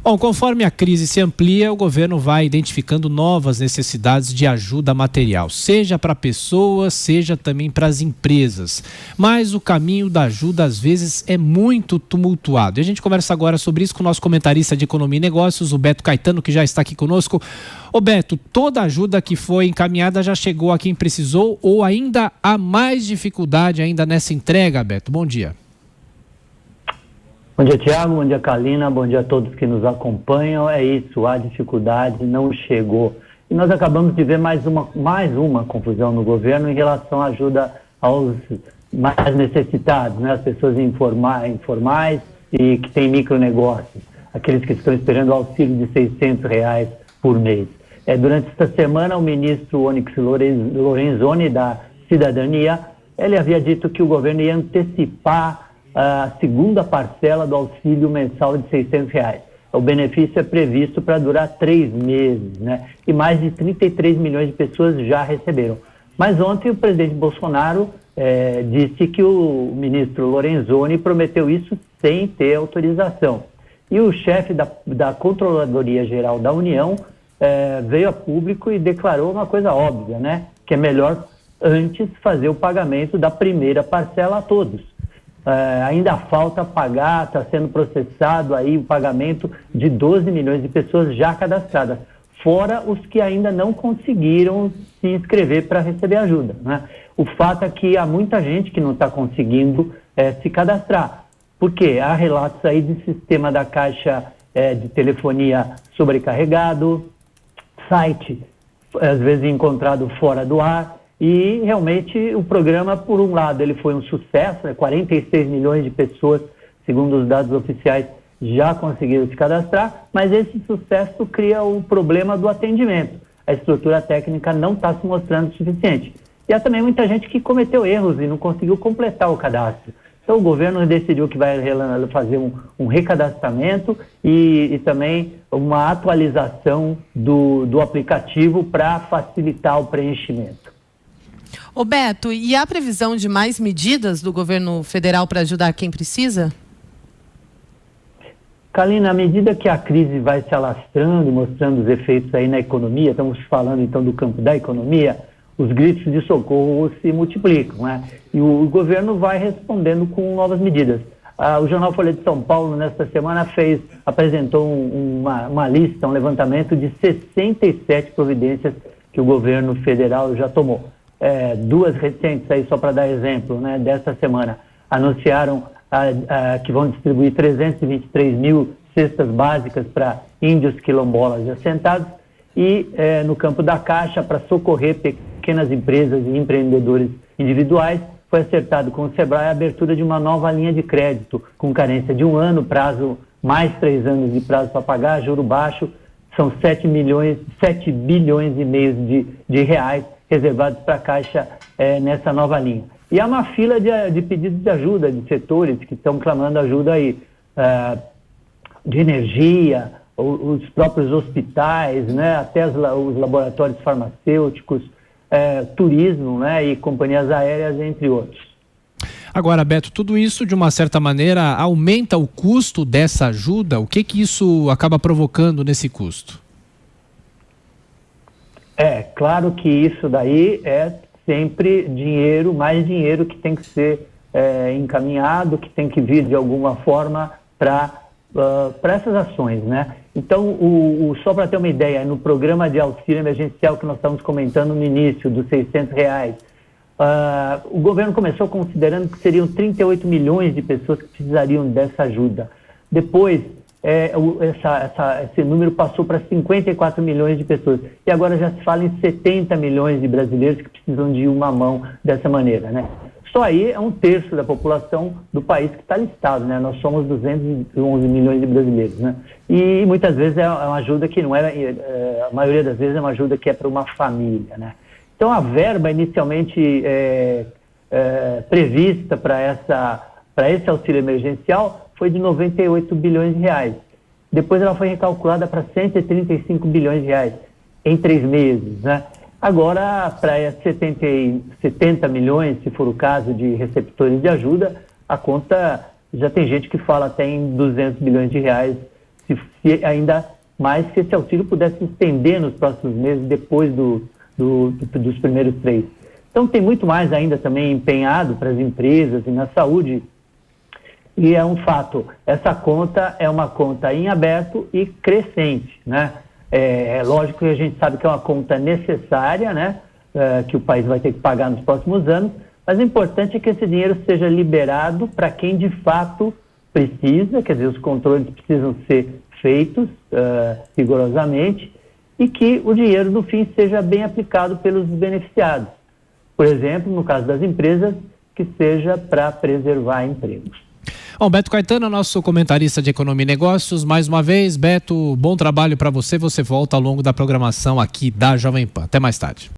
Bom, conforme a crise se amplia, o governo vai identificando novas necessidades de ajuda material, seja para pessoas, seja também para as empresas. Mas o caminho da ajuda, às vezes, é muito tumultuado. E a gente conversa agora sobre isso com o nosso comentarista de Economia e Negócios, o Beto Caetano, que já está aqui conosco. Ô Beto, toda a ajuda que foi encaminhada já chegou a quem precisou ou ainda há mais dificuldade ainda nessa entrega, Beto? Bom dia. Bom dia, Tiago, bom dia, Kalina, bom dia a todos que nos acompanham. É isso, a dificuldade não chegou. E nós acabamos de ver mais uma confusão no governo em relação à ajuda aos mais necessitados, né? As pessoas informais e que têm micronegócios, aqueles que estão esperando o auxílio de R$600 por mês. Durante esta semana, o ministro Onyx Lorenzoni, da Cidadania, ele havia dito que o governo ia antecipar a segunda parcela do auxílio mensal de R$600. O benefício é previsto para durar 3 meses, né? E mais de 33 milhões de pessoas já receberam. Mas ontem o presidente Bolsonaro disse que o ministro Lorenzoni prometeu isso sem ter autorização. E o chefe da Controladoria Geral da União veio a público e declarou uma coisa óbvia, né? Que é melhor antes fazer o pagamento da primeira parcela a todos. Ainda falta pagar, está sendo processado aí o pagamento de 12 milhões de pessoas já cadastradas, fora os que ainda não conseguiram se inscrever para receber ajuda, né? O fato é que há muita gente que não está conseguindo se cadastrar, porque há relatos aí de sistema da Caixa de telefonia sobrecarregado, site às vezes encontrado fora do ar. E realmente o programa, por um lado, ele foi um sucesso, né? 46 milhões de pessoas, segundo os dados oficiais, já conseguiram se cadastrar, mas esse sucesso cria o problema do atendimento. A estrutura técnica não está se mostrando suficiente. E há também muita gente que cometeu erros e não conseguiu completar o cadastro. Então o governo decidiu que vai fazer um recadastramento e também uma atualização do aplicativo para facilitar o preenchimento. Ô Beto, e há previsão de mais medidas do governo federal para ajudar quem precisa? Kalina, à medida que a crise vai se alastrando e mostrando os efeitos aí na economia, estamos falando então do campo da economia, os gritos de socorro se multiplicam, né? E o governo vai respondendo com novas medidas. O jornal Folha de São Paulo, nesta semana, apresentou uma lista, um levantamento de 67 providências que o governo federal já tomou. Duas recentes, aí só para dar exemplo, né, dessa semana, anunciaram que vão distribuir 323 mil cestas básicas para índios quilombolas e assentados e no campo da Caixa, para socorrer pequenas empresas e empreendedores individuais, foi acertado com o Sebrae a abertura de uma nova linha de crédito com carência de 1 ano, prazo mais 3 anos de prazo para pagar, juro baixo, são 7 bilhões e meio de reais reservados para a Caixa nessa nova linha. E há uma fila de pedidos de ajuda de setores que estão clamando ajuda aí, de energia, os próprios hospitais, né, até os laboratórios farmacêuticos, turismo, né, e companhias aéreas, entre outros. Agora, Beto, tudo isso, de uma certa maneira, aumenta o custo dessa ajuda? O que isso acaba provocando nesse custo? Claro que isso daí é sempre mais dinheiro que tem que ser encaminhado, que tem que vir de alguma forma para essas ações, né? Então, só para ter uma ideia, no programa de auxílio emergencial que nós estamos comentando no início, dos R$600, o governo começou considerando que seriam 38 milhões de pessoas que precisariam dessa ajuda. Depois, esse número passou para 54 milhões de pessoas. E agora já se fala em 70 milhões de brasileiros que precisam de uma mão dessa maneira, né? Só aí é 1/3 da população do país que está listado, né? Nós somos 211 milhões de brasileiros, né? E muitas vezes é uma ajuda que não a maioria das vezes é uma ajuda que é para uma família, né? Então a verba inicialmente prevista para esse auxílio emergencial foi de 98 bilhões de reais. Depois ela foi recalculada para 135 bilhões de reais em 3 meses, né? Agora, para 70 milhões, se for o caso, de receptores de ajuda, a conta já tem gente que fala até em 200 bilhões de reais se ainda mais se esse auxílio pudesse se estender nos próximos meses, depois dos primeiros 3. Então tem muito mais ainda também empenhado para as empresas e na saúde. E é um fato, essa conta é uma conta em aberto e crescente, né? É lógico que a gente sabe que é uma conta necessária, né? Que o país vai ter que pagar nos próximos anos, mas o importante é que esse dinheiro seja liberado para quem de fato precisa, quer dizer, os controles precisam ser feitos rigorosamente e que o dinheiro, no fim, seja bem aplicado pelos beneficiados. Por exemplo, no caso das empresas, que seja para preservar empregos. Bom, Beto Caetano, nosso comentarista de Economia e Negócios. Mais uma vez, Beto, bom trabalho para você. Você volta ao longo da programação aqui da Jovem Pan. Até mais tarde.